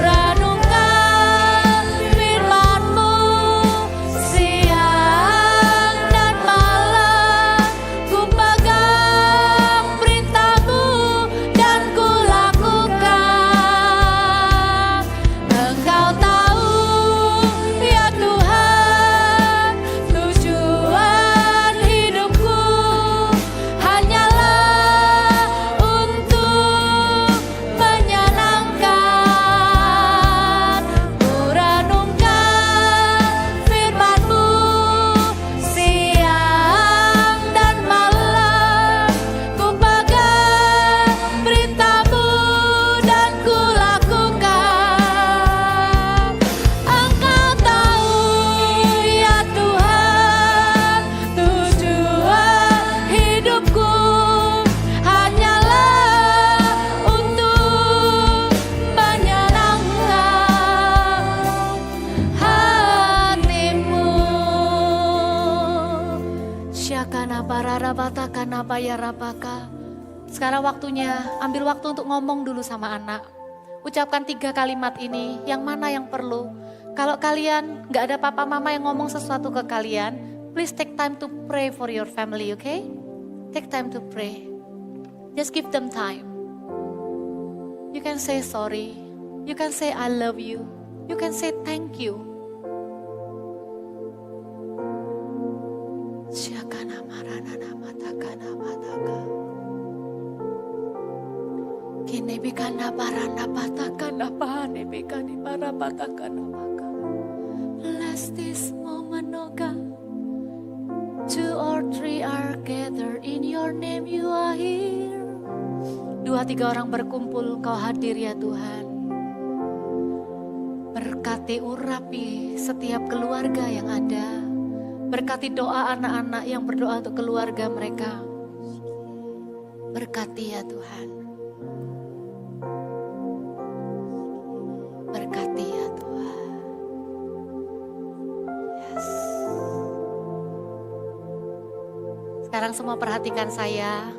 renungkan firman-Mu siang dan malam. Ku pegang perintah-Mu dan ku lakukan. Engkau tahu ya Tuhan, tujuan hidupku hanyalah untuk menyenangkan. Ku renungkan firman-Mu siang dan malam. Ku pegang perintah-Mu dan ku lakukan. Engkau tahu ya Tuhan, tujuan hidupku hanyalah untuk menyenangkan hati-Mu. Syakana parara batakana bayarabaka. Sekarang waktunya, ambil waktu untuk ngomong dulu sama anak. Ucapkan 3 kalimat ini, yang mana yang perlu. Kalau kalian gak ada papa mama yang ngomong sesuatu ke kalian, please take time to pray for your family, okay? Take time to pray. Just give them time. You can say sorry. You can say I love you. You can say thank you. Bikana barana patakana pahane bikani para patakana maka. Bless this moment, oh God. 2 or 3 are gathered in your name, you are here. 2-3 orang berkumpul, Kau hadir ya Tuhan. Berkati urapi setiap keluarga yang ada. Berkati doa anak-anak yang berdoa untuk keluarga mereka. Berkati ya Tuhan. Berkati ya Tuhan. Yes. Sekarang semua perhatikan saya.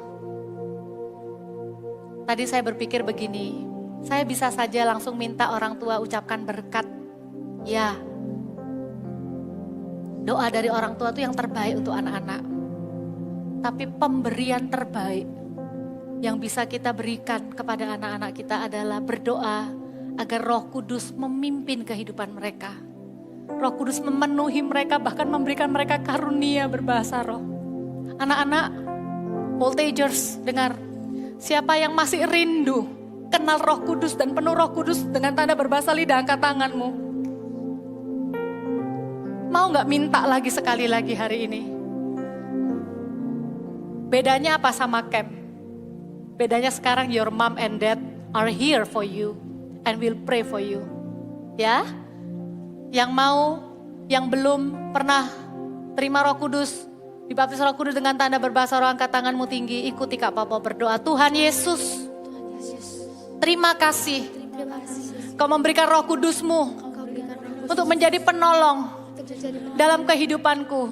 Tadi saya berpikir begini, saya bisa saja langsung minta orang tua ucapkan berkat. Ya, doa dari orang tua itu yang terbaik untuk anak-anak. Tapi pemberian terbaik yang bisa kita berikan kepada anak-anak kita adalah berdoa agar Roh Kudus memimpin kehidupan mereka. Roh Kudus memenuhi mereka, bahkan memberikan mereka karunia berbahasa roh. Anak-anak, voltagers, dengar. Siapa yang masih rindu kenal Roh Kudus dan penuh Roh Kudus dengan tanda berbahasa lidah, angkat tanganmu. Mau gak minta lagi sekali lagi hari ini? Bedanya apa sama camp? Bedanya sekarang your mom and dad are here for you and will pray for you. Ya? Yang mau, yang belum pernah terima Roh Kudus, dibaptis Roh Kudus dengan tanda berbahasa roh, angkat tanganmu tinggi, ikuti Kak Papa berdoa. Tuhan Yesus, terima kasih Kau memberikan Roh Kudus-Mu untuk menjadi penolong dalam kehidupanku.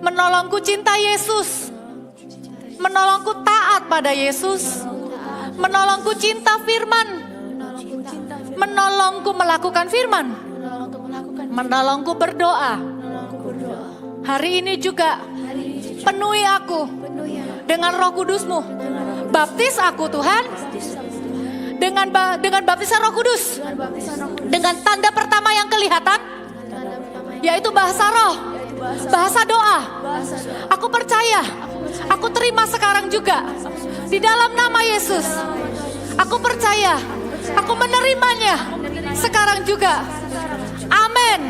Menolongku cinta Yesus, menolongku taat pada Yesus, menolongku cinta firman, menolongku melakukan firman, menolongku berdoa. Hari ini juga penuhi aku dengan Roh Kudus-Mu. Baptis aku Tuhan dengan baptisan Roh Kudus, dengan tanda pertama yang kelihatan, yaitu bahasa roh, bahasa doa. Aku percaya, aku terima sekarang juga di dalam nama Yesus. Aku percaya, aku menerimanya sekarang juga. Amin.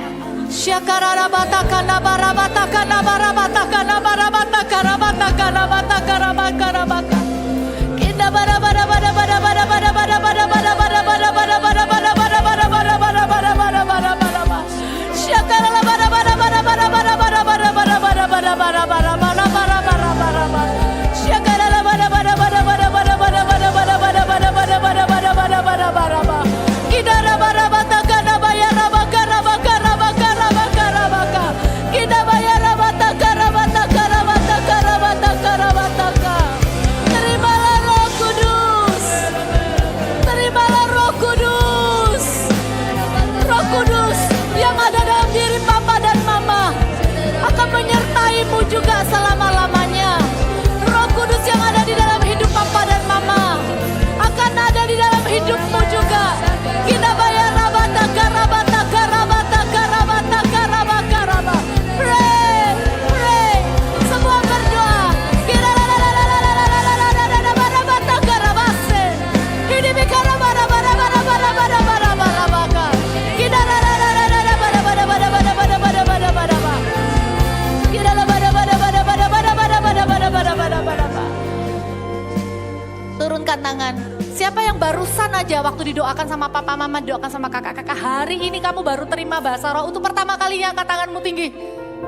Terimalah Roh Kudus. Terimalah Roh Kudus. Roh Kudus yang ada dalam diri Papa dan Mama akan menyertaimu juga selama-lamanya. Roh Kudus yang ada di dalam hidup Papa dan Mama akan ada di dalam hidupmu juga. Kita bayar rabata karabata karabata karabata karabata karabata. Pray, pray. Semua berdoa. Kita rabata karabase. Hidup karabara bara bara bara bara bara bara bara. Kita turunkan tangan. Siapa yang barusan aja waktu didoakan sama papa mama, didoakan sama kakak-kakak, hari ini kamu baru terima bahasa roh untuk pertama kalinya, angkat tanganmu tinggi.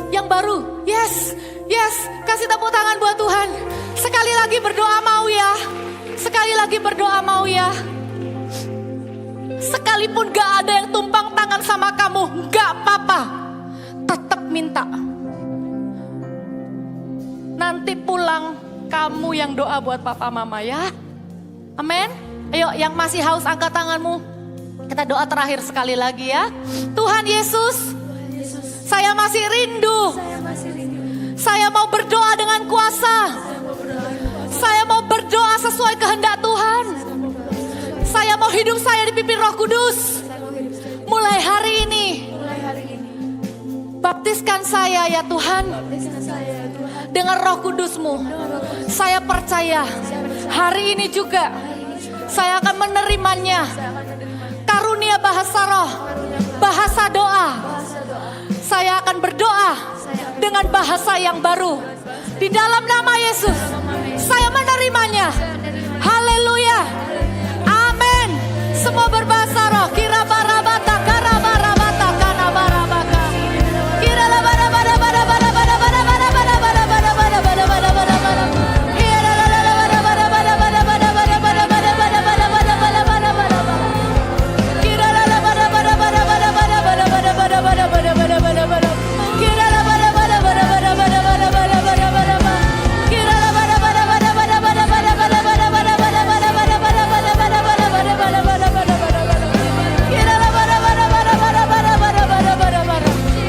Yang baru, yes, yes, kasih tepuk tangan buat Tuhan. Sekali lagi berdoa mau ya. Sekali lagi berdoa mau ya. Sekalipun gak ada yang tumpang tangan sama kamu, gak apa-apa. Tetap minta. Nanti pulang kamu yang doa buat papa mama ya. Amin. Ayo yang masih haus angkat tanganmu. Kita doa terakhir sekali lagi ya. Tuhan Yesus, saya masih rindu. Saya mau berdoa dengan kuasa. Saya mau berdoa sesuai kehendak Tuhan. Saya mau hidup saya dipimpin Roh Kudus. Mulai hari ini, baptiskan saya ya Tuhan dengan Roh Kudus-Mu. Saya percaya hari ini juga Saya akan menerimanya. Karunia bahasa roh, bahasa doa. Saya akan berdoa dengan bahasa yang baru. Di dalam nama Yesus, saya menerimanya. Haleluya. Amin. Semua berbahasa roh. Kira barabata, karabarabata, kanabarabaka. Kira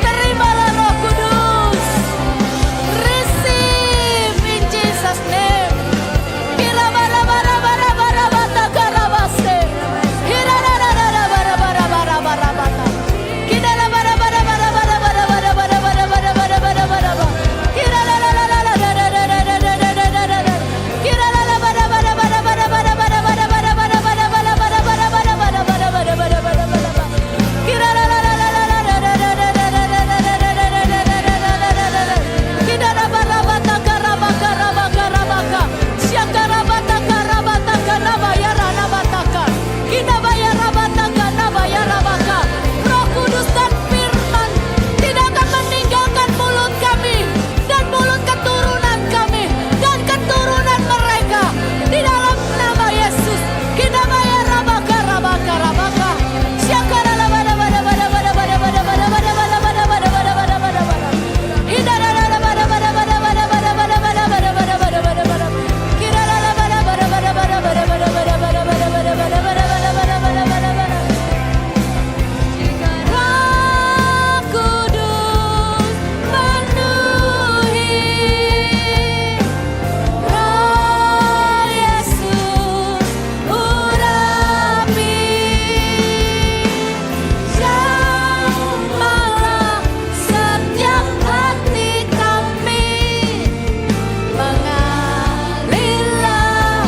terimalah Roh Kudus. Receive in Jesus name. Kira bara-bara-bara-bara-bara karabase. Kira bara-bara-bara-bara-bara-bara. Kira bara-bara-bara-bara-bara-bara-bara-bara-bara-bara-bara-bara. Kira Roh Kudus dan firman tidak akan meninggalkan mulut kami dan mulut keturunan kami dan keturunan mereka di dalam nama Yesus. Kita bayar rabaka rabaka rabaka. Syakara labada bada bada bada bada bada bada bada bada bada bada bada bada bada bada. Hidara bada bada bada bada bada bada bada bada bada bada bada bada bada. Kira bada bada bada bada bada bada bada bada bada bada bada bada bada bada bada bada bada bada. Roh Kudus penuhi, Roh Yesus urapi, jamahlah setiap hati kami, mengalirlah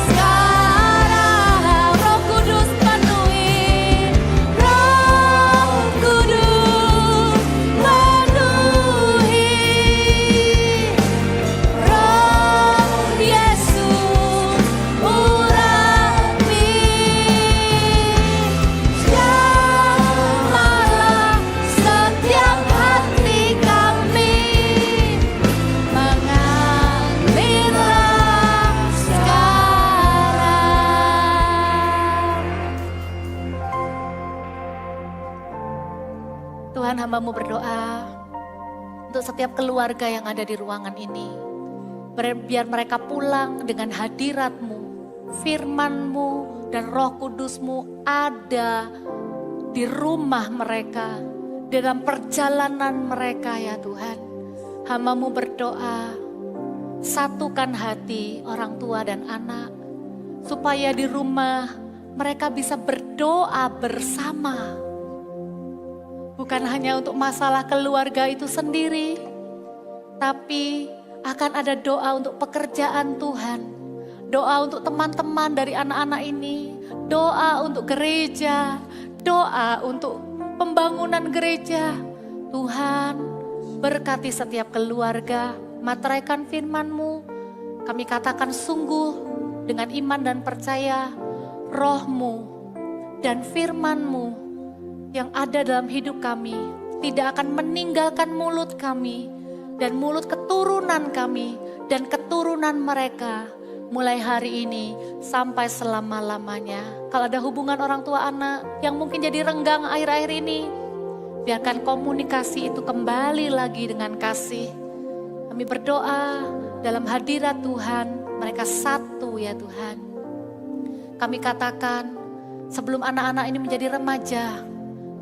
sekarang. Roh Kudus penuhi, Roh Kudus penuhi, Roh Yesus urapi, jamahlah setiap hati kami, mengalirlah sekarang. Tuhan, hamba-Mu berdoa untuk setiap keluarga yang ada di ruangan ini. Biar mereka pulang dengan hadirat-Mu, firman-Mu, dan Roh Kudus-Mu ada di rumah mereka, dalam perjalanan mereka ya Tuhan. Hamba-Mu berdoa, satukan hati orang tua dan anak, supaya di rumah mereka bisa berdoa bersama. Bukan hanya untuk masalah keluarga itu sendiri, tapi akan ada doa untuk pekerjaan Tuhan. Doa untuk teman-teman dari anak-anak ini, doa untuk gereja, doa untuk pembangunan gereja. Tuhan, berkati setiap keluarga, materaikan firman-Mu. Kami katakan sungguh dengan iman dan percaya, Roh-Mu dan firman-Mu yang ada dalam hidup kami tidak akan meninggalkan mulut kami dan mulut keturunan kami dan keturunan mereka mulai hari ini sampai selama-lamanya. Kalau ada hubungan orang tua anak yang mungkin jadi renggang akhir-akhir ini, biarkan komunikasi itu kembali lagi dengan kasih. Kami berdoa dalam hadirat Tuhan, mereka satu ya Tuhan. Kami katakan sebelum anak-anak ini menjadi remaja,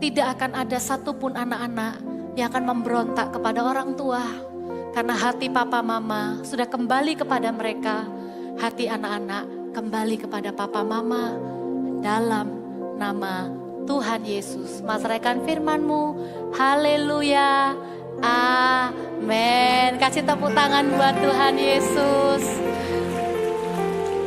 tidak akan ada satupun anak-anak yang akan memberontak kepada orang tua. Karena hati papa mama sudah kembali kepada mereka. Hati anak-anak kembali kepada papa mama. Dalam nama Tuhan Yesus. Masyarakat firman-Mu. Haleluya. Amin. Kasih tepuk tangan buat Tuhan Yesus.